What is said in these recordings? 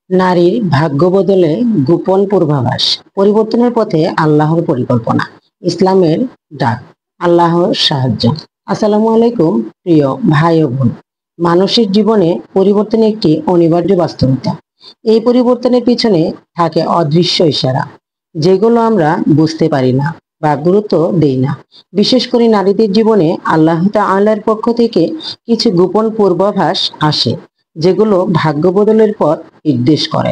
নারীর ভাগ্য বদলে গোপন পূর্বাভাস, পরিবর্তনের পথে আল্লাহর পরিকল্পনা, ইসলামের ডাক, আল্লাহর সাহায্য। আসসালামু আলাইকুম প্রিয় ভাই ও বোন। মানুষের জীবনে পরিবর্তন একটি অনিবার্য বাস্তবতা। এই পরিবর্তনের পিছনে থাকে অদৃশ্য ইশারা, যেগুলো আমরা বুঝতে পারি না বা গুরুত্ব দেই না। বিশেষ করে নারীদের জীবনে আল্লাহ তাআলার পক্ষ থেকে কিছু গোপন পূর্বাভাস আসে, যেগুলো ভাগ্য বদলের পথ নির্দেশ করে।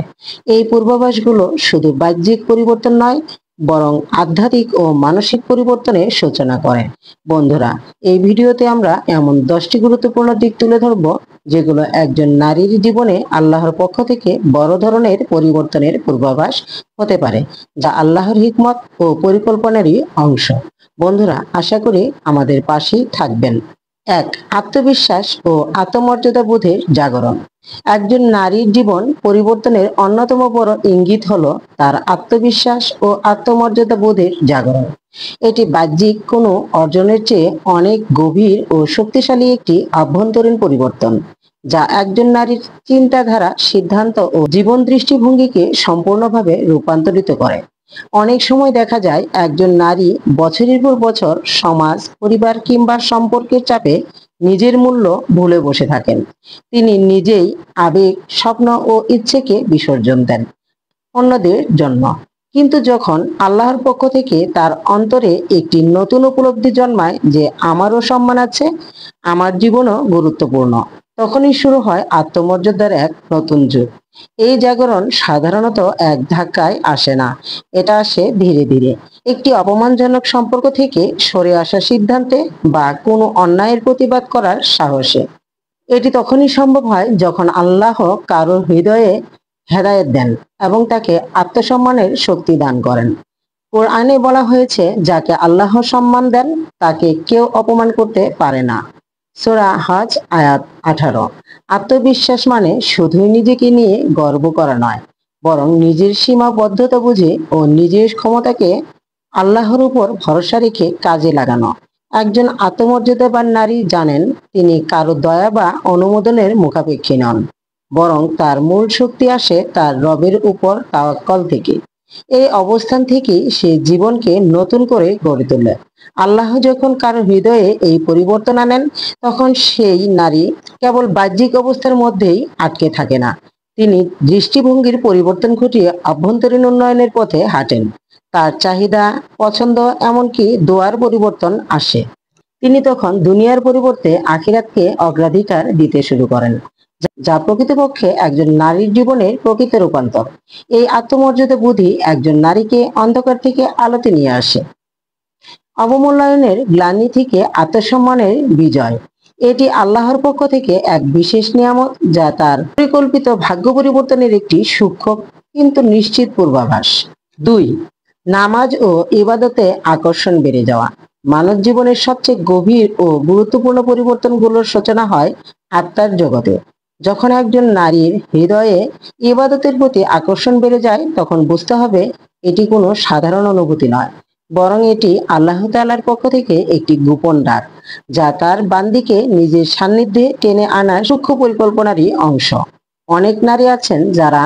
এই পূর্বাভাসগুলো শুধু বাহ্যিক পরিবর্তন নয়, বরং আধ্যাত্মিক ও মানসিক পরিবর্তনের সূচনা করে। বন্ধুরা, এই ভিডিওতে আমরা এমন 10টি গুরুত্বপূর্ণ দিক তুলে ধরব, যেগুলো একজন নারীর জীবনে আল্লাহর পক্ষ থেকে বড় ধরনের পরিবর্তনের পূর্বাভাস হতে পারে, যা আল্লাহর হিকমত ও পরিকল্পনারই অংশ। বন্ধুরা, আশা করি আমাদের পাশেই থাকবেন। এক, আত্মবিশ্বাস ও আত্মমর্যাদা বোধের জাগরণ। একজন নারীর জীবন পরিবর্তনের অন্যতম বড় ইঙ্গিত হলো তার আত্মবিশ্বাস ও আত্মমর্যাদা বোধের জাগরণ। এটি বাহ্যিক কোনো অর্জনের চেয়ে অনেক গভীর ও শক্তিশালী একটি আভ্যন্তরীণ পরিবর্তন, যা একজন নারীর চিন্তাধারা, সিদ্ধান্ত ও জীবন দৃষ্টিভঙ্গিকে সম্পূর্ণভাবে রূপান্তরিত করে। অনেক সময় দেখা যায় একজন নারী বছরের পর বছর সমাজ, পরিবার কিংবা সম্পর্কের চাপে নিজের মূল্য ভুলে বসে থাকেন। তিনি নিজেই আবেগ, স্বপ্ন ও ইচ্ছেকে বিসর্জন দেন অন্যদের জন্য। কিন্তু যখন আল্লাহর পক্ষ থেকে তার অন্তরে একটি নতুন উপলব্ধি জন্মায় যে আমারও সম্মান আছে, আমার জীবনও গুরুত্বপূর্ণ, তখনই শুরু হয় আত্মমর্যাদার এক নতুন যুগ। এই জাগরণ সাধারণত এক ধাক্কায় আসে না, এটা আসে ধীরে ধীরে। একটি অপমানজনক সম্পর্ক থেকে সরে আসার সিদ্ধান্তে বা কোনো অন্যায়ের প্রতিবাদ করার সাহসে। এটি তখনই সম্ভব হয় যখন আল্লাহ কারোর হৃদয়ে হেদায়েত দেন এবং তাকে আত্মসম্মানের শক্তি দান করেন। কোরআনে বলা হয়েছে, যাকে আল্লাহ সম্মান দেন তাকে কেউ অপমান করতে পারে না। সূরা হজ আয়াত 18। আত্মবিশ্বাস মানে শুধুই নিজেকে নিয়ে গর্ব করা নয়, বরং নিজের সীমাবদ্ধতা বুঝে ও নিজের ক্ষমতাকে আল্লাহর উপর ভরসা রেখে কাজে লাগানো। একজন আত্মমর্যাদাবান নারী জানেন তিনি কারো দয়া বা অনুমোদনের মুখাপেক্ষী নন, বরং তার মূল শক্তি আসে তার রবের উপর তাওয়াক্কল থেকে। এই অবস্থান থেকেই সে জীবনকে নতুন করে গড়ে তোলে। আল্লাহ যখন কারো হৃদয়ে এই পরিবর্তন আনেন, তখন সেই নারী কেবল বাহ্যিক অবস্থার মধ্যেই আটকে থাকে না। তিনি দৃষ্টিভঙ্গির পরিবর্তন ঘটিয়ে আভ্যন্তরীণ উন্নয়নের পথে হাঁটেন। তার চাহিদা, পছন্দ, এমনকি দোয়ার পরিবর্তন আসে। তিনি তখন দুনিয়ার পরিবর্তে আখিরাতকে অগ্রাধিকার দিতে শুরু করেন, যা প্রকৃতপক্ষে একজন নারীর জীবনের প্রকৃত রূপান্তর। এই আত্মমর্যাদা বুদ্ধি একজন নারীকে অন্ধকার থেকে আলোতে নিয়ে আসে, অবমূল্যায়নের গ্লানি থেকে আত্মসম্মানের বিজয়। এটি আল্লাহর পক্ষ থেকে এক বিশেষ নিয়ামত, যা তার পরিকল্পিত ভাগ্য পরিবর্তনের একটি সূক্ষ্ম কিন্তু নিশ্চিত পূর্বাভাস। দুই, নামাজ ও ইবাদতে আকর্ষণ বেড়ে যাওয়া। মানব জীবনের সবচেয়ে গভীর ও গুরুত্বপূর্ণ পরিবর্তনগুলোর সূচনা হয় আত্মার জগতে। যখন একজন নারীর হৃদয়ে ইবাদতের প্রতি আকর্ষণ বেড়ে যায়, তখন বুঝতে হবে এটি কোনো সাধারণ অনুভূতি নয়, বরং এটি আল্লাহ তাআলার পক্ষ থেকে একটি গোপন ডাক, যা তার বান্দিকে নিজের সান্নিধ্যে টেনে আনার সূক্ষ্ম পরিকল্পনারই অংশ। অনেক নারী আছেন যারা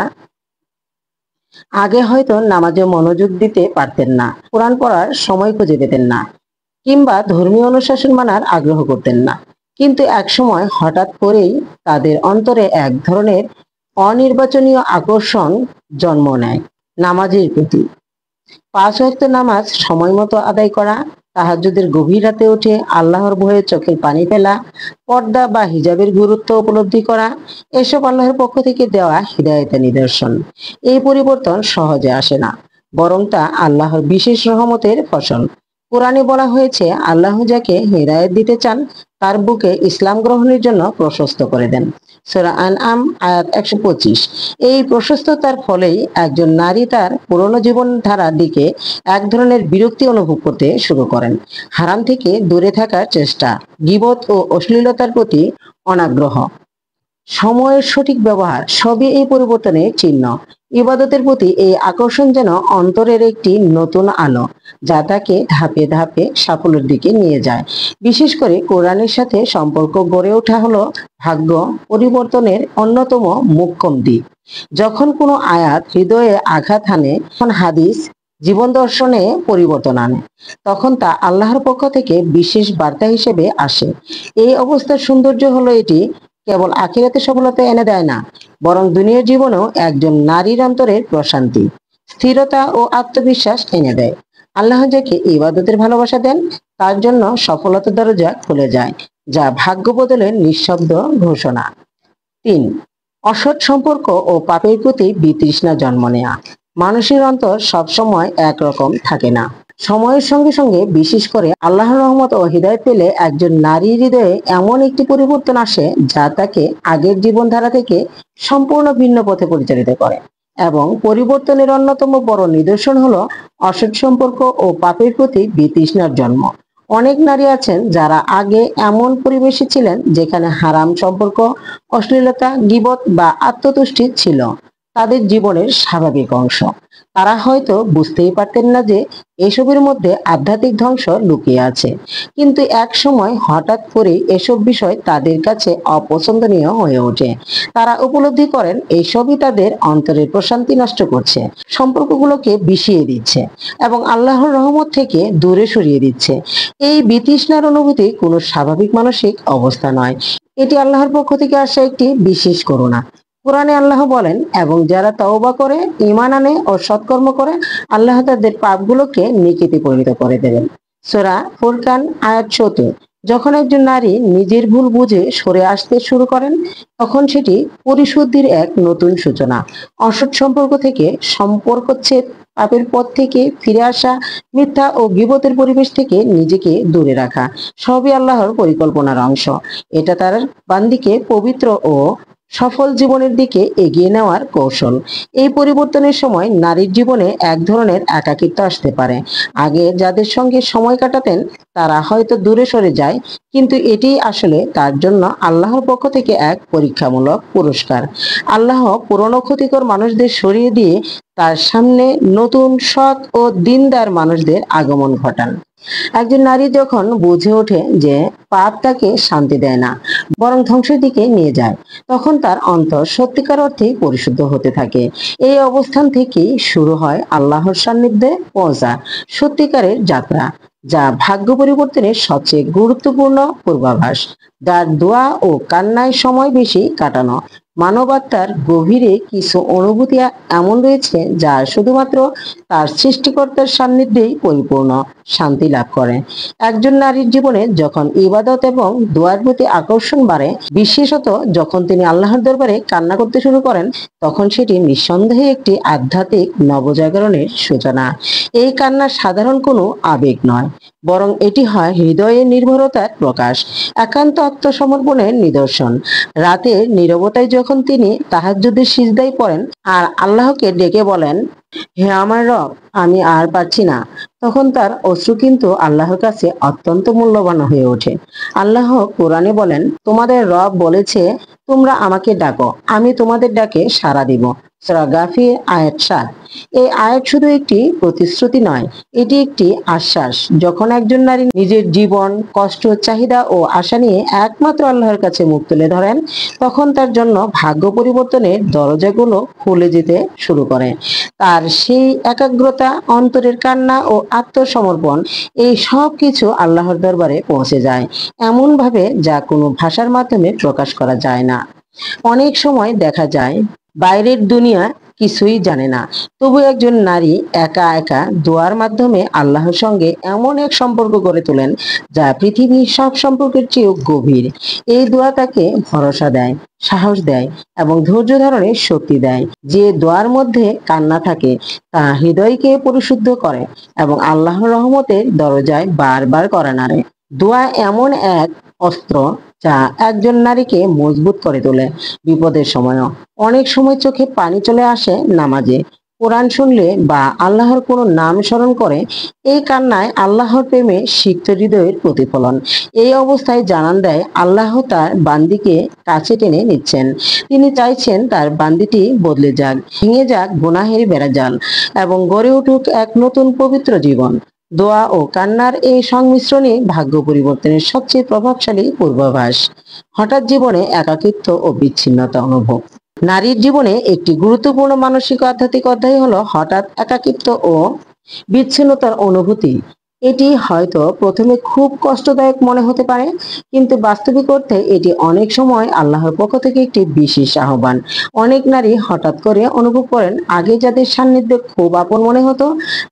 আগে হয়তো নামাজে মনোযোগ দিতে পারতেন না, কোরআন পড়ার সময় খুঁজে পেতেন না, কিংবা ধর্মীয় অনুশাসন মানার আগ্রহ করতেন না। কিন্তু একসময় হঠাৎ করেই তাদের অন্তরে এক ধরনের অনির্বাচনীয় আকর্ষণ জন্ম নেয় নামাজের প্রতি। 5 ওয়াক্ত নামাজ সময় মতো আদায় করা, তাহাজ্জুদের গভীর রাতে উঠে আল্লাহর ভয়ে চোখের পানি ফেলা, পর্দা বা হিজাবের গুরুত্ব উপলব্ধি করা, এসব আল্লাহর পক্ষ থেকে দেওয়া হিদায়াতের নিদর্শন। এই পরিবর্তন সহজে আসে না, বরং তা আল্লাহর বিশেষ রহমতের ফসল। কোরআনে বলা হয়েছে, আল্লাহ যাকে হিদায়াত দিতে চান তার বুকে ইসলাম গ্রহণের জন্য প্রশস্ত করে দেন। সূরা আনআম আয়াত 125। এই প্রশস্ততার ফলেই একজন নারী তার পুরনো জীবনধারার দিকে এক ধরনের বিরক্তি অনুভব করতে শুরু করেন। হারাম থেকে দূরে থাকার চেষ্টা, গীবত ও অশ্লীলতার প্রতি অনাগ্রহ, সময়ের সঠিক ব্যবহার সবই এই পরিবর্তনের চিহ্ন। ইবাদতের প্রতি এই আকর্ষণ যেন অন্তরের একটি নতুন আলো, যা তাকে ধাপে ধাপে সাফল্যের দিকে নিয়ে যায়। বিশেষ করে কোরআনের সাথে সম্পর্ক গড়ে ওঠা হলো ভাগ্য পরিবর্তনের অন্যতম মোক্ষম দিক। যখন কোনো আয়াত হৃদয়ে আঘাত হানে, তখন হাদিস জীবন দর্শনে পরিবর্তন আনে, তখন তা আল্লাহর পক্ষ থেকে বিশেষ বার্তা হিসেবে আসে। এই অবস্থার সৌন্দর্য হলো এটি কেবল আখিরাতে সফলতা এনে দেয় না, বরং দুনিয়ার জীবনেও একজন নারীর অন্তরের প্রশান্তি, স্থিরতা ও আত্মবিশ্বাস এনে দেয়। আল্লাহ যাকে ইবাদতের ভালোবাসা দেন, তার জন্য সফলতার দরজা খুলে যায়, যা ভাগ্য বদলের নিঃশব্দ ঘোষণা। ৩. অসৎ সম্পর্ক ও পাপের প্রতি বিতৃষ্ণা জন্ম নেয়া। মানুষের অন্তর সবসময় একরকম থাকে না। সময়ের সঙ্গে সঙ্গে, বিশেষ করে আল্লাহর রহমত ও হৃদায়ত পেলে, একজন নারীর হৃদয়ে এমন একটি পরিবর্তন আসে যা তাকে আগের জীবনধারা থেকে সম্পূর্ণ ভিন্ন পথে পরিচালিত করে। এবং পরিবর্তনের অন্যতম বড় নিদর্শন হলো অসৎ সম্পর্ক ও পাপের প্রতি বিতৃষ্ণার জন্ম। অনেক নারী আছেন যারা আগে এমন পরিবেশে ছিলেন যেখানে হারাম সম্পর্ক, অশ্লীলতা, গীবত বা আত্মতুষ্টি ছিল তাদের জীবনের স্বাভাবিক অংশ। তারা হয়তো বুঝতেই পারতেন না যে এসবের মধ্যে আধ্যাত্মিক ধ্বংস লুকিয়ে আছে, কিন্তু এক সময় হঠাৎ করে এসব বিষয় তাদের কাছে অপছন্দনীয় হয়ে ওঠে। তারা উপলব্ধি করেন এসবই তাদের অন্তরের প্রশান্তি নষ্ট করছে, সম্পর্কগুলোকে বিষিয়ে দিচ্ছে এবং আল্লাহর রহমত থেকে দূরে সরিয়ে দিচ্ছে। এই বিতৃষ্ণার অনুভূতি কোনো স্বাভাবিক মানসিক অবস্থা নয়, এটি আল্লাহর পক্ষ থেকে আসা একটি বিশেষ করুণা। কোরআনে আল্লাহ বলেন, এবং যারা তওবা করে, ঈমান আনে ও সৎকর্ম করে, আল্লাহ তাদের পাপগুলোকে নেকিতে পরিণত করে দেবেন। সূরা ফুরকান আয়াত ৭০। যখন একজন নারী নিজের ভুল বুঝে সরে আসতে শুরু করেন, তখন সেটি পরিশুদ্ধির এক নতুন সূচনা। অসৎ সম্পর্ক থেকে সম্পর্কচ্ছেদ, পাপের পথ থেকে ফিরে আসা, মিথ্যা ও গীবতের পরিবেশ থেকে নিজেকে দূরে রাখা, সবই আল্লাহর পরিকল্পনার অংশ। এটা তার বান্দিকে পবিত্র ও সফল জীবনের দিকে এগিয়ে নেওয়ার কৌশল। এই পরিবর্তনের সময় নারীর জীবনে এক ধরনের একাকিত্ব আসতে পারে। আগে যাদের সঙ্গে সময় কাটাতেন তারা হয়তো দূরে সরে যায়, কিন্তু এটি আসলে তার জন্য আল্লাহর পক্ষ থেকে এক পরীক্ষামূলক পুরস্কার। আল্লাহ পুরনো ক্ষতিকর মানুষদের সরিয়ে দিয়ে তার সামনে নতুন সৎ ও দিনদার মানুষদের আগমন ঘটান। একজন নারী যখন বুঝে ওঠে যে পাপ তাকে শান্তি দেয় না, বরং ধ্বংসের দিকে নিয়ে যায়, তখন তার অন্তর সত্যিকার অর্থে পরিশুদ্ধ হতে থাকে। এই অবস্থান থেকেই শুরু হয় আল্লাহর সান্নিধ্যে পৌঁছা সত্যিকারের যাত্রা, যা ভাগ্য পরিবর্তনের সবচেয়ে গুরুত্বপূর্ণ পূর্বাভাস। যার দোয়া ও কান্নায় সময় বেশি কাটানো, মানবাত্মার গভীরে কিছু অনুভূতি এমন রয়েছে যা শুধুমাত্র তার সৃষ্টিকর্তার সান্নিধ্যেই পরিপূর্ণ শান্তি লাভ করে। একজন নারীর জীবনে যখন ইবাদত এবং দোয়ার প্রতি আকর্ষণ বাড়ে, বিশেষত যখন তিনি আল্লাহর দরবারে কান্না করতে শুরু করেন, তখন সেটি নিঃসন্দেহে একটি আধ্যাত্মিক নবজাগরণের সূচনা। এই কান্না সাধারণ কোনো আবেগ নয়, বরং এটি হয় হৃদয়ের নির্ভরতার প্রকাশ, একান্ত আত্মসমর্পণের নিদর্শন। রাতের নীরবতায় যখন তিনি তাহাজ্জুদের সিজদায় পড়েন আর আল্লাহকে ডেকে বলেন, হে আমার রব, আমি আর পারছি না, তখন তার অশ্রু কিন্তু আল্লাহর কাছে অত্যন্ত মূল্যবান হয়ে ওঠে। আল্লাহ কোরআনে বলেন, তোমাদের রব বলেছে, তোমরা আমাকে ডাকো, আমি তোমাদের ডাকে সাড়া দিব। সূরা গাফির আয়াত ৭। এই আয়াত শুধু একটি প্রতিশ্রুতি নয়, এটি একটি আশ্বাস। যখন একজন নারী নিজের জীবন, কষ্ট, চাহিদা ও আশা নিয়ে একমাত্র আল্লাহর কাছে মুখ তুলে ধরেন, তখন তার জন্য ভাগ্য পরিবর্তনের দরজাগুলো খুলে যেতে শুরু করে। তার সেই একাগ্রতা, অন্তরের কান্না ও আত্মসমর্পণ, এই সব কিছু আল্লাহর দরবারে পৌঁছে যায় এমন ভাবে যা কোনো ভাষার মাধ্যমে প্রকাশ করা যায় না। অনেক সময় দেখা যায় বাইরের দুনিয়া কিছুই জানে না, তবু একজন নারী একা একা দোয়ার মাধ্যমে আল্লাহর সঙ্গে এমন এক সম্পর্ক গড়ে তোলেন যা পৃথিবীর সব সম্পর্কের চেয়েও গভীর। এই দোয়া তাকে ভরসা দেয়, সাহস দেয় এবং ধৈর্য ধারণের শক্তি দেয়। যে দোয়ার মধ্যে কান্না থাকে তা হৃদয়কে পরিশুদ্ধ করে এবং আল্লাহর রহমতের দরজায় বারবার কড়া নাড়ে। দোয়া এমন এক অস্ত্র যা একজন নারীকে মজবুত করে তোলে বিপদের সময়ও। অনেক সময় চোখে পানি চলে আসে নামাজে, কোরআন শুনলে বা আল্লাহর কোনো নাম স্মরণ করে। এই কান্নায় আল্লাহর প্রেমে সিক্ত হৃদয়ের প্রতিফলন। এই অবস্থায় জানান দেয় আল্লাহ তার বান্দিকে কাছে টেনে নিচ্ছেন। তিনি চাইছেন তার বান্দিটি বদলে যাক, ভেঙে যাক গুনাহের বেড়াজাল এবং গড়ে উঠুক এক নতুন পবিত্র জীবন। দোয়া ও কান্নার এই সংমিশ্রণই ভাগ্য পরিবর্তনের সবচেয়ে প্রভাবশালী পূর্বাভাস। হঠাৎ জীবনে একাকিত্ব ও বিচ্ছিন্নতা অনুভব। নারীর জীবনে একটি গুরুত্বপূর্ণ মানসিক আধ্যাত্মিক অধ্যায় হলো হঠাৎ একাকিত্ব ও বিচ্ছিন্নতার অনুভূতি। এটি হয়তো প্রথমে খুব কষ্টদায়ক মনে হতে পারে, কিন্তু বাস্তবিক অর্থে এটি অনেক সময় আল্লাহর পক্ষ থেকে একটি বিশেষ আহ্বান। অনেক নারী হঠাৎ করে অনুভব করেন, আগে যাদের সান্নিধ্যে খুব আপন মনে হতো,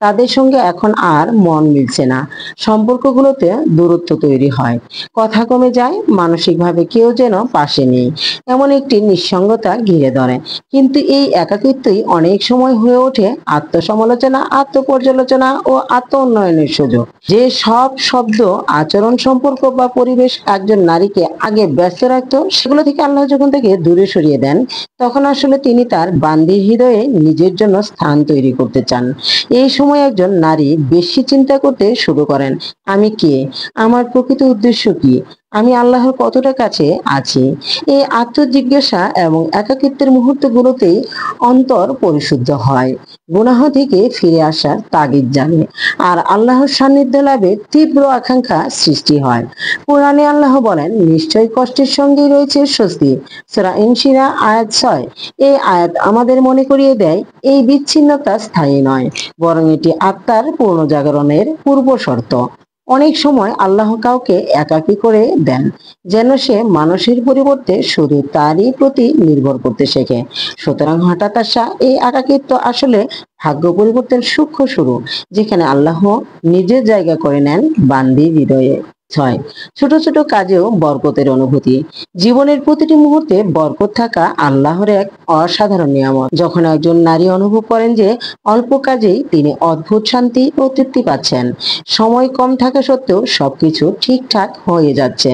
তাদের সঙ্গে এখন আর মন মিলছে না। সম্পর্কগুলোতে দূরত্ব তৈরি হয়, কথা কমে যায়, মানসিকভাবে কেউ যেন পাশে নেই, এমন একটি নিঃসঙ্গতা ঘিরে ধরে। কিন্তু এই একাকিত্বই অনেক সময় হয়ে ওঠে আত্মসমালোচনা, আত্মপর্যালোচনা ও আত্ম উন্নয়নের সুযোগ। যে সব শব্দ, আচরণ, সম্পর্ক বা পরিবেশ একজন নারীকে আগে ব্যস্ত রাখতো, সেগুলো থেকে আল্লাহ যখন তাকে দূরে সরিয়ে দেন, তখন আসলে তিনি তার বান্দির হৃদয়ে নিজের জন্য স্থান তৈরি করতে চান। এই সময় একজন নারী বেশি চিন্তা করতে শুরু করেন, আমি কে, আমার প্রকৃত উদ্দেশ্য কি, আমি আল্লাহর কতটা কাছে আছি। এই আত্মজিজ্ঞাসা এবং একাকিত্বের মুহূর্তগুলোতেই অন্তর পরিশুদ্ধ হয়, গুনাহ থেকে ফিরে আসার তাগিদ জানে, আর আল্লাহর সান্নিধ্য লাভের তীব্র আকাঙ্ক্ষা সৃষ্টি হয়। কোরআনে আল্লাহ বলেন, নিশ্চয়ই কষ্টের সঙ্গেই রয়েছে স্বস্তি। সূরা ইনশিরা আয়াত 6। এই আয়াত আমাদের মনে করিয়ে দেয়, এই বিচ্ছিন্নতা স্থায়ী নয়, বরং এটি আত্মার পূর্ণ জাগরণের পূর্ব শর্ত। অনেক সময় আল্লাহ কাউকে একাকী করে দেন, যেন সে মানুষের পরিবর্তে শুধু তারই প্রতি নির্ভর করতে শেখে। সুতরাং হঠাৎ আসা এই একাকিত্ব আসলে ভাগ্য পরিবর্তনের সূক্ষ্ম শুরু, যেখানে আল্লাহ নিজের জায়গা করে নেন বান্দির হৃদয়ে। 6, ছোট ছোট কাজেও বরকতের অনুভূতি। জীবনের প্রতিটি মুহূর্তে বরকত থাকা আল্লাহর এক অসাধারণ নিয়ামত। যখন একজন নারী অনুভব করেন যে অল্প কাজেই তিনি অদ্ভুত শান্তি ও তৃপ্তি পাচ্ছেন, সময় কম থাকা সত্ত্বেও সবকিছু ঠিকঠাক হয়ে যাচ্ছে,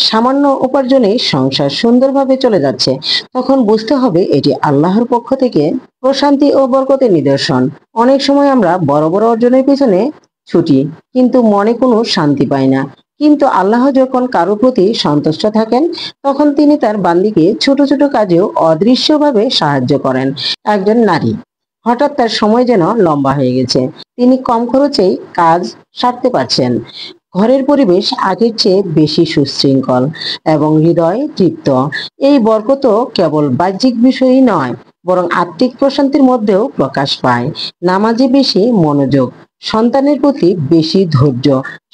সামান্য উপার্জনে সংসার সুন্দরভাবে চলে যাচ্ছে, তখন বুঝতে হবে এটি আল্লাহর পক্ষ থেকে প্রশান্তি ও বরকতের নিদর্শন। অনেক সময় আমরা বড় বড় অর্জনের পিছনে ছুটি, কিন্তু মনে কোনো শান্তি পাই না। কিন্তু আল্লাহ যখন কারো প্রতি সন্তুষ্ট থাকেন, তখন তিনি তার বান্দিকে ছোট ছোট কাজেও অদৃশ্যভাবে সাহায্য করেন। একজন নারী হঠাৎ তার সময় যেন লম্বা হয়ে গেছে, তিনি কম খরচেই কাজ সারতে পারছেন, ঘরের পরিবেশ আগের চেয়ে বেশি সুশৃঙ্খল এবং হৃদয় তৃপ্ত। এই বরকত কেবল বাহ্যিক বিষয়ই নয়, বরং আত্মিক প্রশান্তির মধ্যেও প্রকাশ পায়। নামাজে বেশি মনোযোগ, সন্তানের প্রতি বেশি ধৈর্য,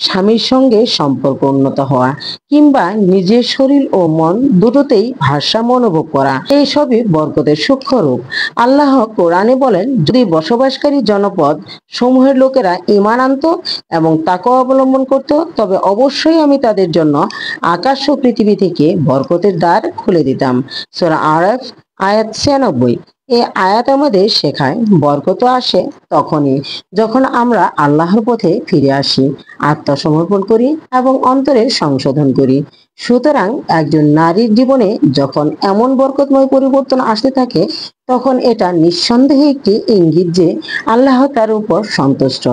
স্বামীর সঙ্গে সম্পর্ক উন্নত হওয়া, কিংবা নিজের শরীর ও মন দুটোতেই ভারসাম্য অনুভব করা, এই সবই বরকতের সূক্ষ্ম রূপ। আল্লাহ কোরআনে বলেন, যদি বসবাসকারী জনপদ সমূহের লোকেরা ঈমান আনতো এবং তাকওয়া অবলম্বন করত, তবে অবশ্যই আমি তাদের জন্য আকাশ ও পৃথিবী থেকে বরকতের দ্বার খুলে দিতাম। সূরা আরাফ আয়াত 96। এই আয়াত আমাদের শেখায়, বরকত আসে তখনই যখন আমরা আল্লাহর পথে ফিরে আসি, আত্মসমর্পণ করি এবং অন্তরের সংশোধন করি। সুতরাং একজন নারীর জীবনে যখন এমন বরকতময় পরিবর্তন আসতে থাকে, তখন এটা নিঃসন্দেহে একটি ইঙ্গিত যে আল্লাহ তার উপর সন্তুষ্ট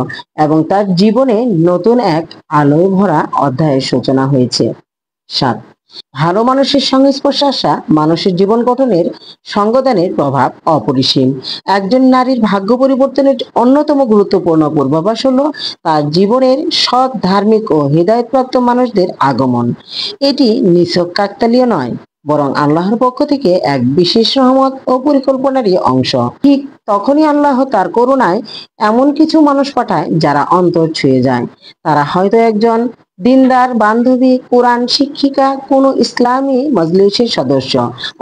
এবং তার জীবনে নতুন এক আলোয় ভরা অধ্যায়ের সূচনা হয়েছে। 7, ভালো মানুষের সংস্পর্শে আসা মানুষের জীবন গঠনের সঙ্গদানের প্রভাব অপরিসীম। একজন নারীর ভাগ্য পরিবর্তনের অন্যতম গুরুত্বপূর্ণ পূর্বাভাস হলো তার জীবনের সৎ, ধার্মিক ও হৃদায়তপ্রাপ্ত মানুষদের আগমন। এটি নিছক কাকতালীয় নয়, বরং আল্লাহর পক্ষ থেকে এক বিশেষ রহমত ও পরিকল্পনারই অংশ। ঠিক তখনই আল্লাহ তার করুণায় এমন কিছু মানুষ পাঠায় যারা অন্তর ছুঁয়ে যায়। তারা হয়তো একজন দিনদার বান্ধবী, কোরআন শিক্ষিকা, কোনো ইসলামী মজলিসের সদস্য,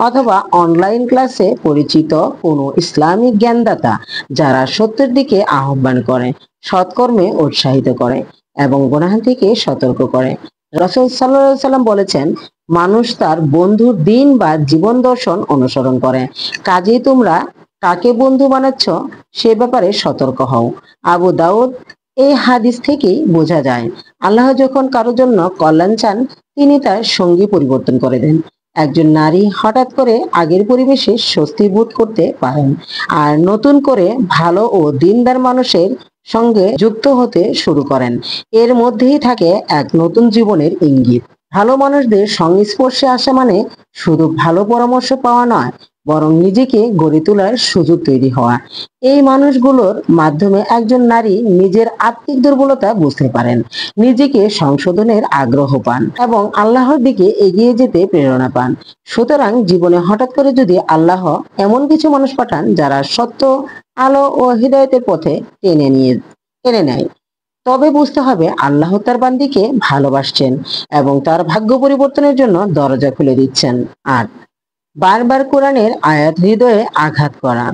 অথবা অনলাইন ক্লাসে পরিচিত কোনো ইসলামিক জ্ঞানদাতা, যারা সত্যের দিকে আহ্বান করে, সৎকর্মে উৎসাহিত করে এবং গুনাহ থেকে সতর্ক করে। রাসূল সাল্লাল্লাহু আলাইহি সাল্লাম বলেছেন, মানুষ তার বন্ধুর দিন বা জীবন দর্শন অনুসরণ করে, কাজেই তোমরা কাকে বন্ধু বানাচ্ছ সে ব্যাপারে সতর্ক হও। আবু দাউদ। এই হাদিস থেকেই বোঝা যায়, আল্লাহ যখন কারো জন্য কল্যাণ চান, তিনি তার সঙ্গী পরিবর্তন করে দেন। একজন নারী হঠাৎ করে আগের পরিবেশে স্বস্তি বোধ করতে পারেন, আর নতুন করে ভালো ও দিনদার মানুষের সঙ্গে যুক্ত হতে শুরু করেন। এর মধ্যেই থাকে এক নতুন জীবনের ইঙ্গিত। ভালো মানুষদের সংস্পর্শে আসা মানে শুধু ভালো পরামর্শ পাওয়া নয়, বরং নিজেকে গড়ে তোলার সুযোগ তৈরি হওয়া। এই মানুষগুলোর মাধ্যমে একজন নারী নিজের আত্মিক দুর্বলতা বুঝতে পারেন, নিজেকে সংশোধনের আগ্রহ পান এবং আল্লাহর দিকে এগিয়ে যেতে প্রেরণা পান। সুতরাং জীবনে হঠাৎ করে যদি আল্লাহ এমন কিছু মানুষ পাঠান যারা সত্য, আলো ও হৃদায়তের পথে টেনে নেয়, তবে বুঝতে হবে আল্লাহ তার বান্দিকে ভালোবাসছেন এবং তার ভাগ্য পরিবর্তনের জন্য দরজা খুলে দিচ্ছেন। আর বারবার কোরআনের আয়াত হৃদয়ে আঘাত করা।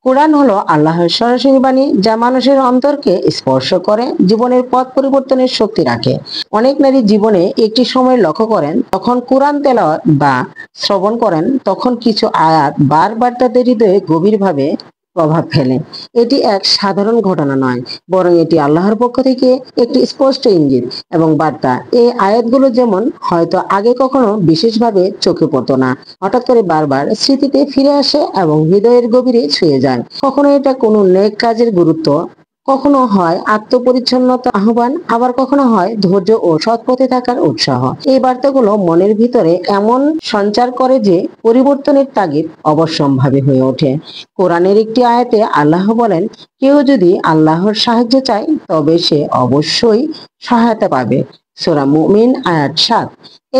কোরআন হলো আল্লাহর সরাসরি বাণী, যা মানুষের অন্তরকে স্পর্শ করে, জীবনের পথ পরিবর্তনের শক্তি রাখে। অনেক নারী জীবনে একটি সময় লক্ষ্য করেন, তখন কোরআন তেলাওয়াত বা শ্রবণ করেন, তখন কিছু আয়াত বারবার তাদের হৃদয়ে গভীরভাবে প্রভাব ফেলে। এটি এক সাধারণ ঘটনা নয়, বরং এটি আল্লাহর পক্ষ থেকে একটি স্পষ্ট ইঙ্গিত এবং বার্তা। এই আয়াতগুলো যেমন হয়তো আগে কখনো বিশেষভাবে চোখে পড়তো না, হঠাৎ করে বারবার স্মৃতিতে ফিরে আসে এবং হৃদয়ের গভীরে ছুঁয়ে যায়। কখনো এটা কোনো নেক কাজের গুরুত্ব, কখনো হয় আত্মপরিচ্ছন্নতা আহ্বান, আবার কখনো হয় ধৈর্য ও সৎ পথে থাকার উৎসাহ। এই বার্তাগুলো মনের ভিতরে এমন সঞ্চার করে যে পরিবর্তনের তাগিদ অবশ্যম্ভাবী হয়ে ওঠে। কোরআনের একটি আয়াতে আল্লাহ বলেন, কেউ যদি আল্লাহর সাহায্য চায় তবে সে অবশ্যই সহায়তা পাবে। সূরা মুমিন আয়াত ৭।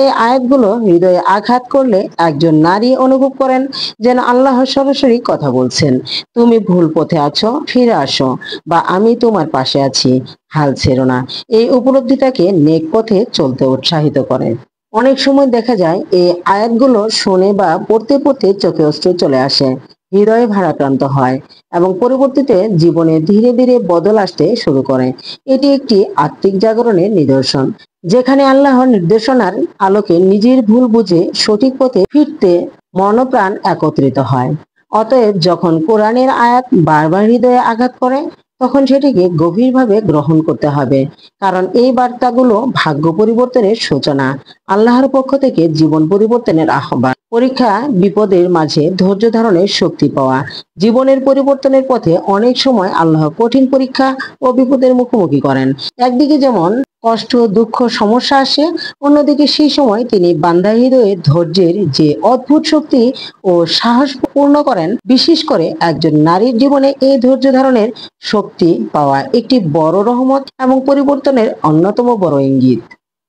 এই আয়াতগুলো হৃদয়ে আঘাত করলে একজন নারী অনুভব করেন যেন আল্লাহ সরাসরি কথা বলছেন, তুমি ভুল পথে আছো, ফিরে আসো, বা আমি তোমার পাশে আছি, হাল ছেড়ো না। এই উপলব্ধিটাকে নেক পথে চলতে উৎসাহিত করে। অনেক সময় দেখা যায় এই আয়াতগুলো শুনে বা পড়তে পড়তে চোখে অশ্রু চলে আসে, হৃদয়ে ভারাক্রান্ত হয় এবং পরবর্তীতে জীবনে ধীরে ধীরে বদল আসতে শুরু করে। এটি একটি আত্মিক জাগরণের নিদর্শন, যেখানে আল্লাহর নির্দেশনার আলোকে নিজের ভুল বুঝে সঠিক পথে ফিরতে মনপ্রাণ একত্রিত হয়। অতএব যখন কোরআনের আয়াত বারবার হৃদয়ে আঘাত করে, তখন সেটিকে গভীরভাবে গ্রহণ করতে হবে, কারণ এই বার্তাগুলো ভাগ্য পরিবর্তনের সূচনা, আল্লাহর পক্ষ থেকে জীবন পরিবর্তনের আহ্বান। পরীক্ষা বিপদের মাঝে ধৈর্য ধারণের শক্তি পাওয়া। জীবনের পরিবর্তনের পথে অনেক সময় আল্লাহ কঠিন পরীক্ষা ও বিপদের মুখোমুখি করেন। একদিকে যেমন কষ্ট, দুঃখ, সমস্যা আসে, অন্যদিকে সেই সময় তিনি বান্দার হৃদয়ে ধৈর্যের যে অদ্ভুত শক্তি ও সাহস পূর্ণ করেন। বিশেষ করে একজন নারীর জীবনে এই ধৈর্য ধারণের শক্তি পাওয়া একটি বড় রহমত এবং পরিবর্তনের অন্যতম বড় ইঙ্গিত।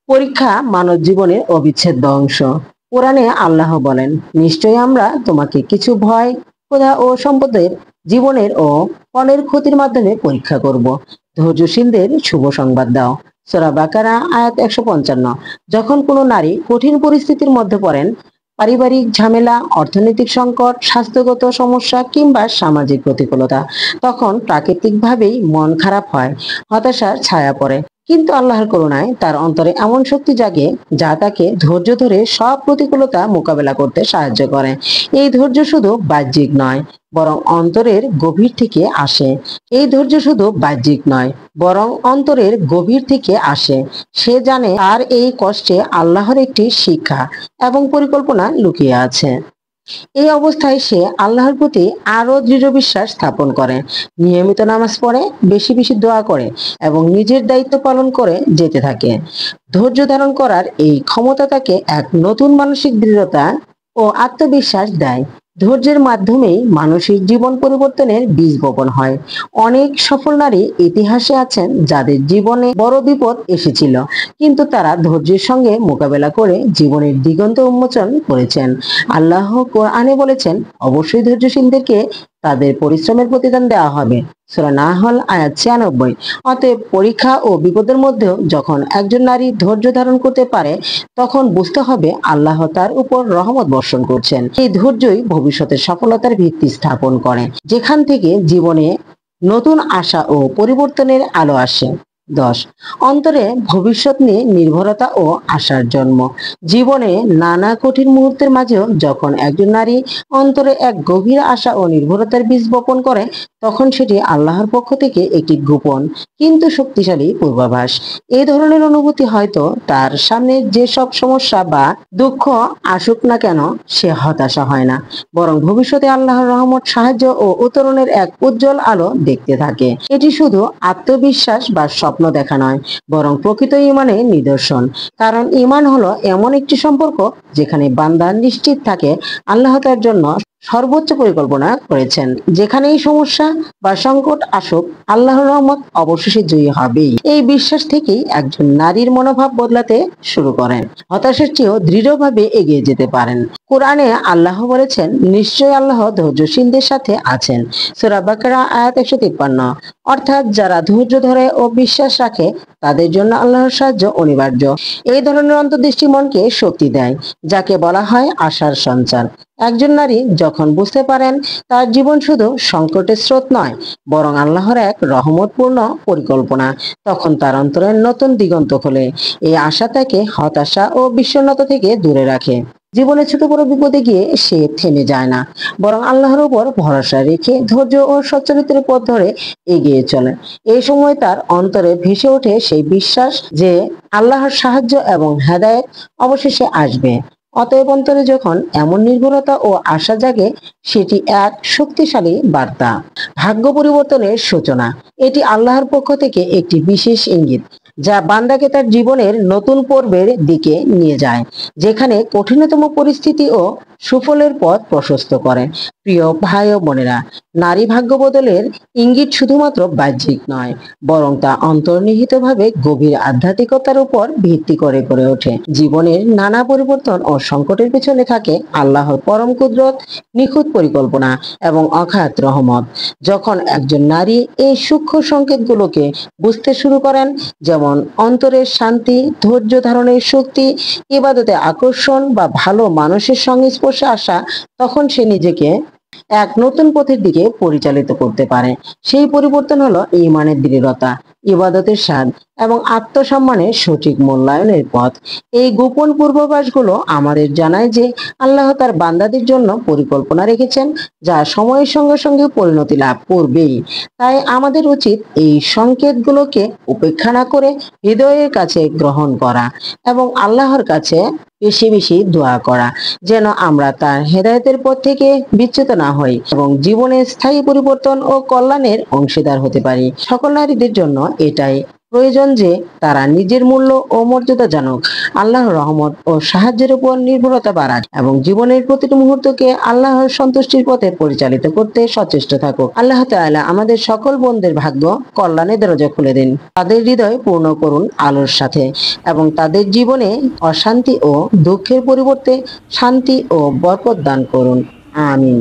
পরীক্ষা মানব জীবনের অবিচ্ছেদ্য অংশ। কোরআনে আল্লাহ বলেন, নিশ্চয়ই আমরা তোমাকে কিছু ভয়, ক্ষুধা ও সম্পদের, জীবনের ও ফলের ক্ষতির মাধ্যমে পরীক্ষা করব। ধৈর্যশীলদের শুভ সংবাদ দাও। সূরা বাকারা আয়াত ১৫৫। যখন কোনো নারী কঠিন পরিস্থিতির মধ্যে পড়েন, পারিবারিক ঝামেলা, অর্থনৈতিক সংকট, স্বাস্থ্যগত সমস্যা কিংবা সামাজিক প্রতিকূলতা, তখন প্রাকৃতিকভাবেই মন খারাপ হয়, হতাশার ছায়া পড়ে। কিন্তু আল্লাহর করুণায় তার অন্তরে এমন শক্তি জাগে যা তাকে ধৈর্য ধরে সব প্রতিকূলতা মোকাবেলা করতে সাহায্য করে। এই ধৈর্য শুধু বাহ্যিক নয়, বরং অন্তরের গভীর থেকে আসে। এই ধৈর্য শুধু বাহ্যিক নয়, বরং অন্তরের গভীর থেকে আসে। সে জানে তার এই কষ্টে আল্লাহর একটি শিক্ষা এবং পরিকল্পনা লুকিয়ে আছে। এই অবস্থায় সে আল্লাহর প্রতি আরো দৃঢ় বিশ্বাস স্থাপন করে, নিয়মিত নামাজ পড়ে, বেশি বেশি দোয়া করে এবং নিজের দায়িত্ব পালন করে যেতে থাকে। ধৈর্য ধারণ করার এই ক্ষমতা তাকে এক নতুন মানসিক দৃঢ়তা ও আত্মবিশ্বাস দেয়। ধৈর্যের মাধ্যমেই মানসিক জীবন পরিবর্তনের বীজ বপন হয়। অনেক সফল নারী ইতিহাসে আছেন যাদের জীবনে বড় বিপদ এসেছিল, কিন্তু তারা ধৈর্যের সঙ্গে মোকাবেলা করে জীবনের দিগন্ত উন্মোচন করেছেন। আল্লাহ কোরআনে বলেছেন, অবশ্যই ধৈর্যশীলদেরকে তাদের পরিশ্রমের প্রতিদান দেওয়া হবে। সূরা নাহল আয়াত ৯৬। অতএব পরীক্ষা ও বিপদের মধ্যেও যখন একজন নারী ধৈর্য ধারণ করতে পারে, তখন বুঝতে হবে আল্লাহ তার উপর রহমত বর্ষণ করছেন। এই ধৈর্যই ভবিষ্যতের সফলতার ভিত্তি স্থাপন করে, যেখান থেকে জীবনে নতুন আশা ও পরিবর্তনের আলো আসে। ১০, অন্তরে ভবিষ্যৎ নিয়ে নির্ভরতা ও আশার জন্ম। জীবনে নানা কঠিন মুহূর্তের মাঝেও যখন একজন নারী অন্তরে এক গভীর আশা ও নির্ভরতার বীজ বপন করে, তখন সেটি আল্লাহর পক্ষ থেকে একটি গোপন কিন্তু শক্তিশালী পূর্বাভাস। এই ধরনের অনুভূতি হয়তো তার সামনে যেসব সমস্যা বা দুঃখ আসুক না কেন, সে হতাশা হয় না, বরং ভবিষ্যতে আল্লাহর রহমত, সাহায্য ও উত্তরণের এক উজ্জ্বল আলো দেখতে থাকে। এটি শুধু আত্মবিশ্বাস বা স্বপ্ন স্বপ্ন দেখা নয়, বরং প্রকৃত ঈমানের নিদর্শন। কারণ ঈমান হলো এমন একটি সম্পর্ক যেখানে বান্দা নিশ্চিত থাকে আল্লাহ তার জন্য সর্বোচ্চ পরিকল্পনা করেছেন। যেখানেই সমস্যা বা সংকট আসুক, আল্লাহর রহমত অবশেষে জয়ী হবেই। এই বিশ্বাস থেকেই একজন নারীর মনোভাব বদলাতে শুরু করেন, হতাশার চেয়েও দৃঢ়ভাবে এগিয়ে যেতে পারেন। কোরআনে আল্লাহ বলেছেন, নিশ্চয়ই আল্লাহ ধৈর্যশীলদের সাথে আছেন। সূরা বাকারা আয়াত 153। অর্থাৎ যারা ধৈর্য ধরে ও বিশ্বাস রাখে তাদের জন্য আল্লাহর সাহায্য অনিবার্য। এই ধরনের অন্তর্দৃষ্টি মনকে শক্তি দেয়, যাকে বলা হয় আশার সঞ্চার। একজন নারী যখন বুঝতে পারেন তার জীবন শুধু সংকটের স্রোত নয়, বরং আল্লাহর এক রহমতপূর্ণ পরিকল্পনা, তখন তার অন্তরে নতুন দিগন্ত খোলে। এই আশা তাকে হতাশা ও বিষণ্ণতা থেকে দূরে রাখে। জীবনে ছোট বড় বিপদে গিয়ে সে থেমে যায় না, বরং আল্লাহর উপর ভরসা রেখে ধৈর্য ও সচ্চরিত্রের পথ ধরে এগিয়ে চলে। এই সময় তার অন্তরে ভেসে ওঠে সেই বিশ্বাস যে আল্লাহর সাহায্য এবং হেদায়েত অবশেষে আসবে। অতএব অন্তরে যখন এমন নির্ভরতা ও আশা জাগে, সেটি এক শক্তিশালী বার্তা, ভাগ্য পরিবর্তনের সূচনা। এটি আল্লাহর পক্ষ থেকে একটি বিশেষ ইঙ্গিত, যা বান্দাকে তার জীবনের নতুন পর্বের দিকে নিয়ে যায়, যেখানে কঠিনতম পরিস্থিতি ও সুফলের পথ প্রশস্ত করে। প্রিয় ভাই ও বোনেরা, নারী ভাগ্য বদলের ইঙ্গিত শুধুমাত্র বাহ্যিক নয়, বরং তা অন্তর্নিহিতভাবে গভীর আধ্যাত্মিকতার উপর ভিত্তি করে গড়ে ওঠে। জীবনের নানা পরিবর্তন ও সংকটের পেছনে থাকে আল্লাহর পরম কুদরত, নিখুঁত পরিকল্পনা এবং অগাধ রহমত। যখন একজন নারী এই সূক্ষ্ম সংকেতগুলোকে বুঝতে শুরু করেন, যেমন অন্তরের শান্তি, ধৈর্য ধারণের শক্তি, ইবাদতে আকর্ষণ বা ভালো মানুষের সংস্পর্শে আসা, তখন সে নিজেকে এক নতুন পথের দিকে পরিচালিত করতে পারে। সেই পরিবর্তন হলো ঈমানের দৃঢ়তা, ইবাদতের স্বাদ এবং আত্মসম্মানের সঠিক মূল্যায়নের পথ। এই গোপন পূর্বাভাসগুলো আমাদের জানায় যে আল্লাহ তার বান্দাদের জন্য পরিকল্পনা রেখেছেন, যা সময়ের সঙ্গে সঙ্গে পরিণতি লাভ করবেই। তাই আমাদের উচিত এই সংকেতগুলোকে উপেক্ষা না করে হৃদয়ের কাছে গ্রহণ করা এবং আল্লাহর কাছে বেশি বেশি দোয়া করা, যেন আমরা তার হেদায়েতের পথ থেকে বিচ্যুত না হই এবং জীবনের স্থায়ী পরিবর্তন ও কল্যাণের অংশীদার হতে পারি। সকল নারীদের জন্য এটাই প্রয়োজন যে তারা নিজের মূল্য ও মর্যাদা জানুক, আল্লাহর রহমত ও সাহায্যের উপর নির্ভরতা বাড়াক এবং জীবনের প্রতিটি মুহূর্তকে আল্লাহর সন্তুষ্টির পথে পরিচালিত করতে সচেষ্ট থাকুক। আল্লাহ তাআলা আমাদের সকল বোনদের ভাগ্য কল্যাণের দরজা খুলে দিন, তাদের হৃদয় পূর্ণ করুন আলোর সাথে এবং তাদের জীবনে অশান্তি ও দুঃখের পরিবর্তে শান্তি ও বরকত দান করুন। আমিন।